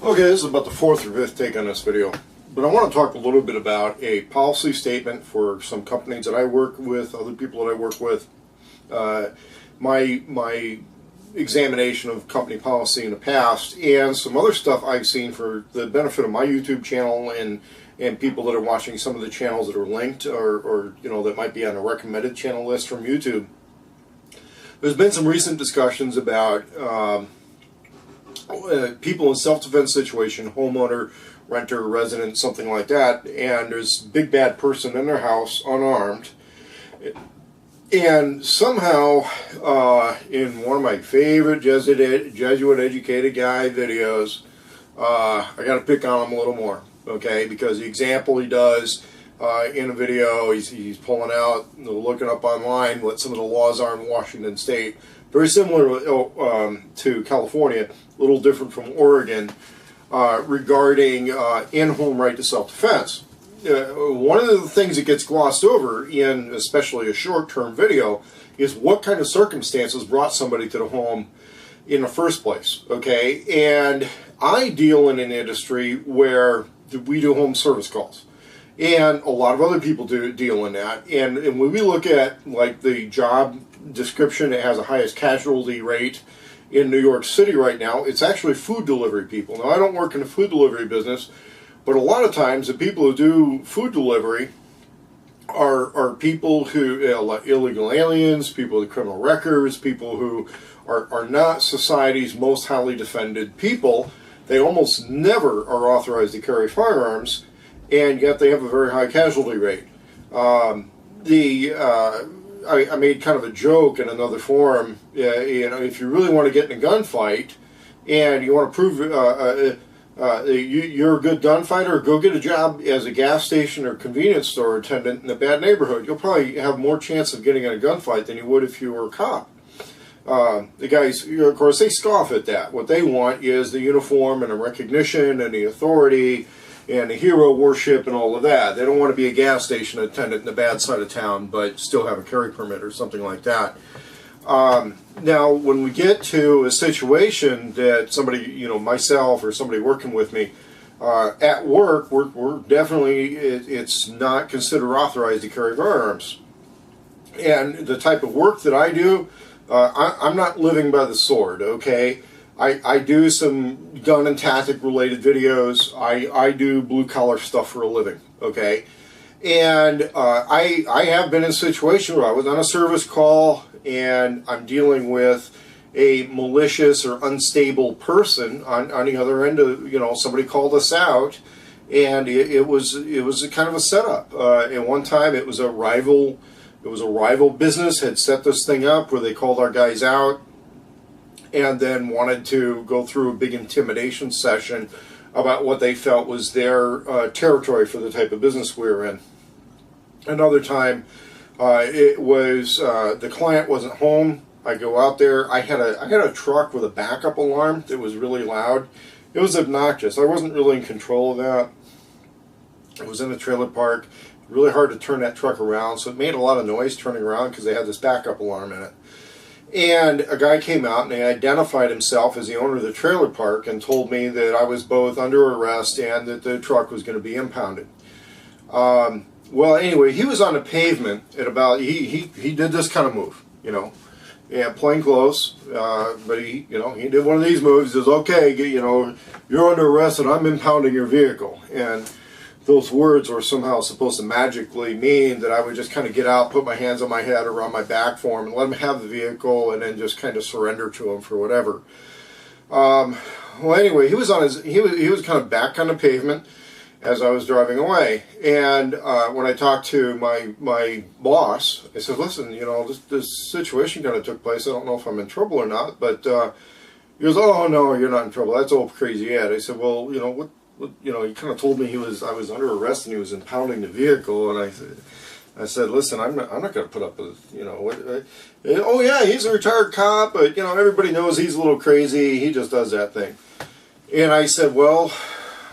Okay, this is about the fourth or fifth take on this video, but I want to talk a little bit about a policy statement for some companies that I work with, other people that I work with, my examination of company policy in the past, and some other stuff I've seen for the benefit of my YouTube channel and people that are watching some of the channels that are linked or you know, that might be on a recommended channel list from YouTube. There's been some recent discussions about people in self-defense situation, homeowner, renter, resident, something like that, and there's a big bad person in their house, unarmed, and somehow in one of my favorite Jesuit educated guy videos, I got to pick on him a little more, okay, because the example he does in a video, he's pulling out, looking up online what some of the laws are in Washington State, very similar to California, a little different from Oregon, regarding in-home right to self-defense. One of the things that gets glossed over in especially a short-term video is what kind of circumstances brought somebody to the home in the first place, okay? And I deal in an industry where we do home service calls, and a lot of other people do deal in that, and when we look at like the job description, it has the highest casualty rate in New York City right now. It's actually food delivery people. Now, I don't work in the food delivery business, but a lot of times the people who do food delivery are people who, illegal aliens, people with criminal records, people who are not society's most highly defended people. They almost never are authorized to carry firearms, and yet they have a very high casualty rate. I made kind of a joke in another forum, you know, if you really want to get in a gunfight and you want to prove you're a good gunfighter, go get a job as a gas station or convenience store attendant in a bad neighborhood. You'll probably have more chance of getting in a gunfight than you would if you were a cop. The guys, you know, of course, they scoff at that. What they want is the uniform and the recognition and the authority and the hero worship and all of that. They don't want to be a gas station attendant in the bad side of town but still have a carry permit or something like that. Now, when we get to a situation that somebody, you know, myself or somebody working with me at work, we're definitely, it's not considered authorized to carry firearms. And the type of work that I do, I'm not living by the sword, okay? I do some gun and tactic related videos. I do blue collar stuff for a living, okay? And I have been in a situation where I was on a service call and I'm dealing with a malicious or unstable person on the other end of, you know, somebody called us out, and it was a kind of a setup. And one time it was a rival business had set this thing up where they called our guys out and then wanted to go through a big intimidation session about what they felt was their territory for the type of business we were in. Another time, it was the client wasn't home. I go out there. I had a truck with a backup alarm that was really loud. It was obnoxious. I wasn't really in control of that. It was in a trailer park. Really hard to turn that truck around, so it made a lot of noise turning around because they had this backup alarm in it. And a guy came out and he identified himself as the owner of the trailer park and told me that I was both under arrest and that the truck was going to be impounded. Well, anyway, he was on the pavement at about, he did this kind of move, you know, yeah, plain clothes, but he did one of these moves. He says, okay, you know, you're under arrest and I'm impounding your vehicle. And those words were somehow supposed to magically mean that I would just kind of get out, put my hands on my head around my back for him and let him have the vehicle and then just kind of surrender to him for whatever. Well, anyway, he was on his, he was kind of back on the pavement as I was driving away. And when I talked to my boss, I said, listen, you know, this situation kind of took place. I don't know if I'm in trouble or not, but he goes, oh, no, you're not in trouble. That's old crazy Ed. I said, well, you know, what you know, he kind of told me I was under arrest and he was impounding the vehicle, and I said, listen, I'm not going to put up with, you know, oh yeah, he's a retired cop, but you know, everybody knows he's a little crazy. He just does that thing. And I said, well,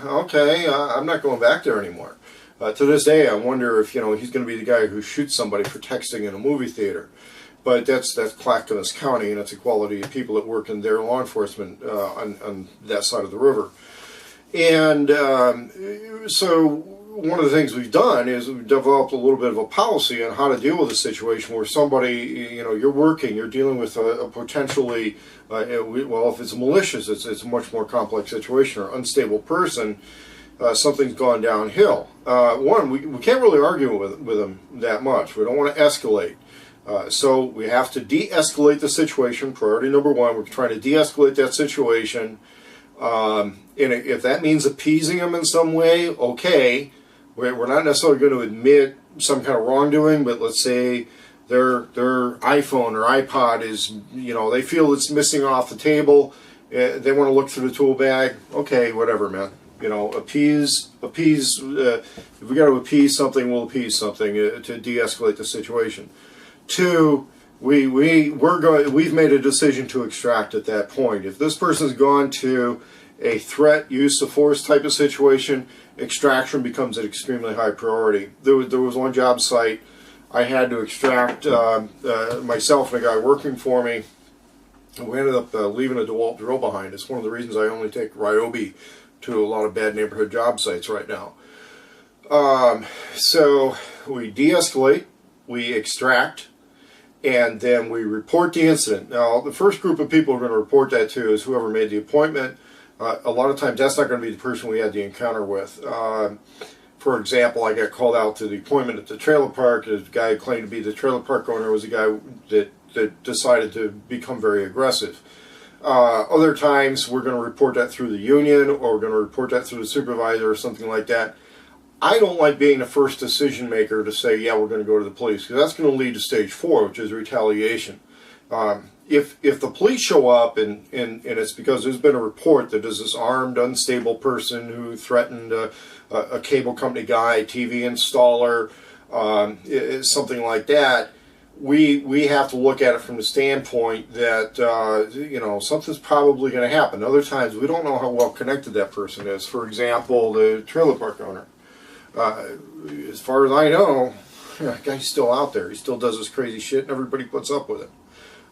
okay, I'm not going back there anymore. To this day, I wonder if, you know, he's going to be the guy who shoots somebody for texting in a movie theater. But that's Clackamas County, and it's a quality of people that work in their law enforcement on that side of the river. And so one of the things we've done is we've developed a little bit of a policy on how to deal with a situation where somebody, you're working, you're dealing with a potentially, well, if it's malicious, it's a much more complex situation, or unstable person, something's gone downhill. One, we can't really argue with them that much. We don't want to escalate. So we have to de-escalate the situation. Priority number one, we're trying to de-escalate that situation. And if that means appeasing them in some way, okay. We're not necessarily going to admit some kind of wrongdoing, but let's say their iPhone or iPod is, they feel it's missing off the table. They want to look through the tool bag. Okay, whatever, man. Appease. If we got to appease something, we'll appease something to de-escalate the situation. Two, we've made a decision to extract at that point. If this person's gone to a threat, use of force type of situation, extraction becomes an extremely high priority. There was one job site I had to extract myself and a guy working for me. We ended up leaving a DeWalt drill behind. It's one of the reasons I only take Ryobi to a lot of bad neighborhood job sites right now. So we de-escalate, we extract, and then we report the incident. Now, the first group of people we're going to report that to is whoever made the appointment. A lot of times that's not going to be the person we had the encounter with. For example, I got called out to the appointment at the trailer park. The guy who claimed to be the trailer park owner was a guy that decided to become very aggressive. Other times we're going to report that through the union, or we're going to report that through the supervisor or something like that. I don't like being the first decision maker to say, yeah, we're going to go to the police, because that's going to lead to stage 4, which is retaliation. If the police show up and it's because there's been a report that there's this armed, unstable person who threatened a cable company guy, TV installer, something like that, we have to look at it from the standpoint that something's probably going to happen. Other times we don't know how well connected that person is. For example, the trailer park owner. As far as I know, that guy's still out there. He still does this crazy shit, and everybody puts up with it.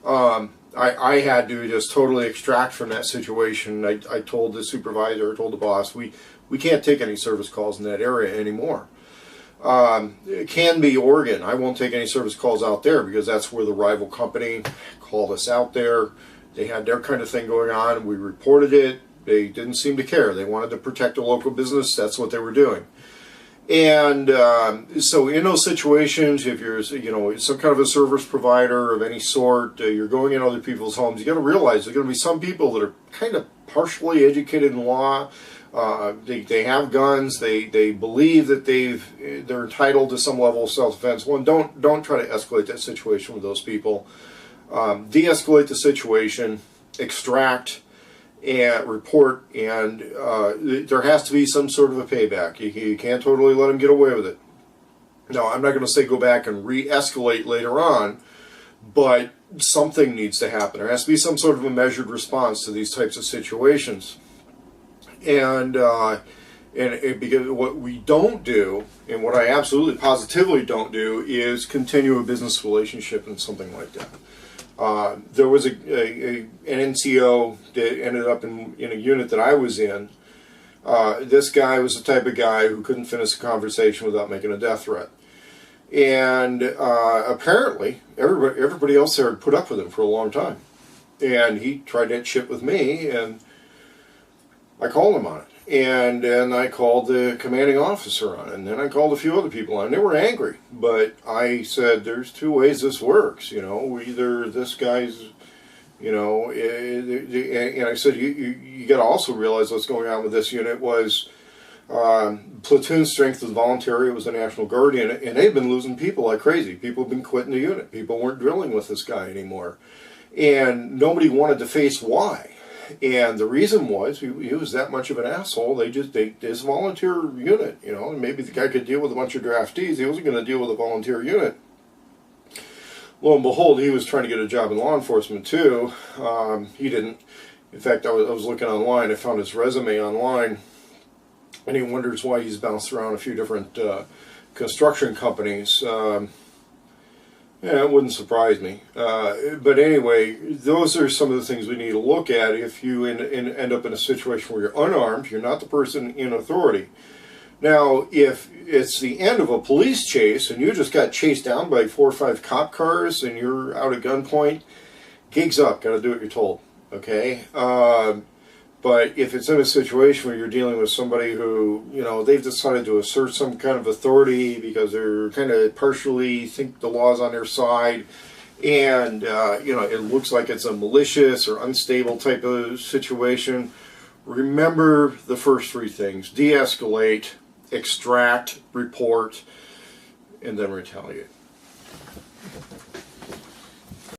I had to just totally extract from that situation. I told the supervisor, I told the boss, we can't take any service calls in that area anymore. It can be Oregon. I won't take any service calls out there because that's where the rival company called us out there. They had their kind of thing going on. We reported it. They didn't seem to care. They wanted to protect a local business. That's what they were doing. And so in those situations, if you're some kind of a service provider of any sort, you're going in other people's homes, you got to realize there's going to be some people that are kind of partially educated in law. They have guns. They believe that they're entitled to some level of self-defense. One, don't try to escalate that situation with those people. De-escalate the situation, extract, and report, and there has to be some sort of a payback. You can't totally let them get away with it. Now, I'm not going to say go back and re-escalate later on, but something needs to happen. There has to be some sort of a measured response to these types of situations. And because what we don't do, and what I absolutely positively don't do, is continue a business relationship and something like that. There was an NCO that ended up in a unit that I was in. This guy was the type of guy who couldn't finish a conversation without making a death threat. And apparently, everybody else there had put up with him for a long time. And he tried that shit with me, and I called him on it. And then I called the commanding officer on it, and then I called a few other people on it. They were angry, but I said, there's two ways this works, either this guy's, and I said, you got to also realize what's going on with this unit was platoon strength was voluntary. It was the National Guard, and they've been losing people like crazy. People have been quitting the unit. People weren't drilling with this guy anymore, and nobody wanted to face why. And the reason was he was that much of an asshole. This volunteer unit, maybe the guy could deal with a bunch of draftees. He wasn't going to deal with a volunteer unit. Lo and behold, he was trying to get a job in law enforcement too. He didn't. In fact, I was looking online. I found his resume online, and he wonders why he's bounced around a few different construction companies. Yeah, it wouldn't surprise me. But anyway, those are some of the things we need to look at if you end up in a situation where you're unarmed, you're not the person in authority. Now, if it's the end of a police chase and you just got chased down by 4 or 5 cop cars and you're out at gunpoint, gig's up, got to do what you're told, okay? But if it's in a situation where you're dealing with somebody who, you know, they've decided to assert some kind of authority because they're kind of partially think the law's on their side, and, you know, it looks like it's a malicious or unstable type of situation, remember the first 3 things: de-escalate, extract, report, and then retaliate.